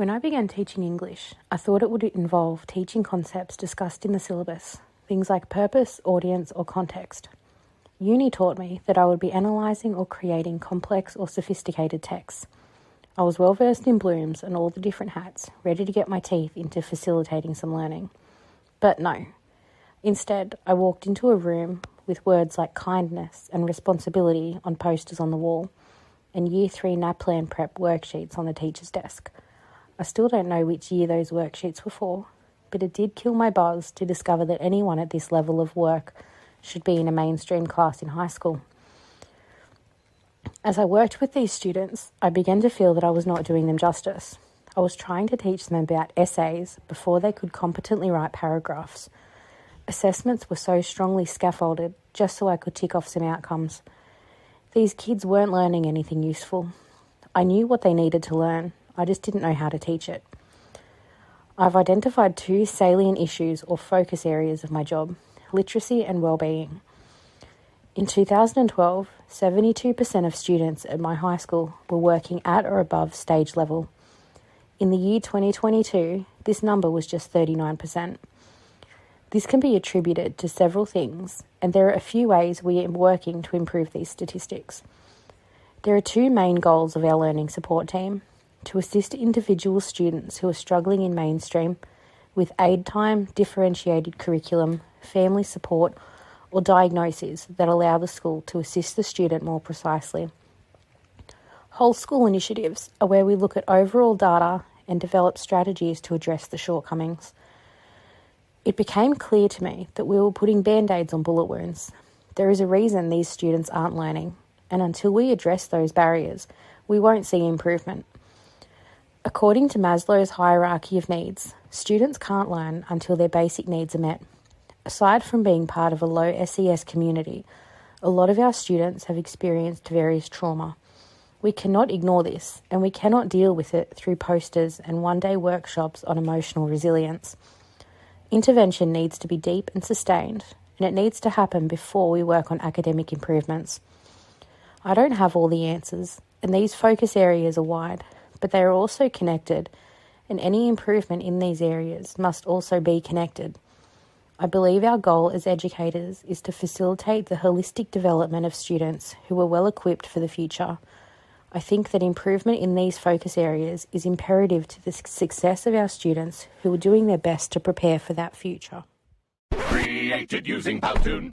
When I began teaching English, I thought it would involve teaching concepts discussed in the syllabus, things like purpose, audience, or context. Uni taught me that I would be analysing or creating complex or sophisticated texts. I was well versed in Bloom's and all the different hats, ready to get my teeth into facilitating some learning. But no. Instead, I walked into a room with words like kindness and responsibility on posters on the wall, and Year 3 NAPLAN prep worksheets on the teacher's desk. I still don't know which year those worksheets were for, but it did kill my buzz to discover that anyone at this level of work should be in a mainstream class in high school. As I worked with these students, I began to feel that I was not doing them justice. I was trying to teach them about essays before they could competently write paragraphs. Assessments were so strongly scaffolded just so I could tick off some outcomes. These kids weren't learning anything useful. I knew what they needed to learn, I just didn't know how to teach it. I've identified 2 salient issues or focus areas of my job: literacy and well-being. In 2012, 72% of students at my high school were working at or above stage level. In the year 2022, this number was just 39%. This can be attributed to several things, and there are a few ways we are working to improve these statistics. There are 2 main goals of our learning support team: to assist individual students who are struggling in mainstream with aid time, differentiated curriculum, family support, or diagnoses that allow the school to assist the student more precisely. Whole school initiatives are where we look at overall data and develop strategies to address the shortcomings. It became clear to me that we were putting band-aids on bullet wounds. There is a reason these students aren't learning, and until we address those barriers, we won't see improvement. According to Maslow's hierarchy of needs, students can't learn until their basic needs are met. Aside from being part of a low SES community, a lot of our students have experienced various trauma. We cannot ignore this, and we cannot deal with it through posters and one-day workshops on emotional resilience. Intervention needs to be deep and sustained, and it needs to happen before we work on academic improvements. I don't have all the answers, and these focus areas are wide, but they are also connected, and any improvement in these areas must also be connected. I believe our goal as educators is to facilitate the holistic development of students who are well equipped for the future. I think that improvement in these focus areas is imperative to the success of our students who are doing their best to prepare for that future. Created using Powtoon.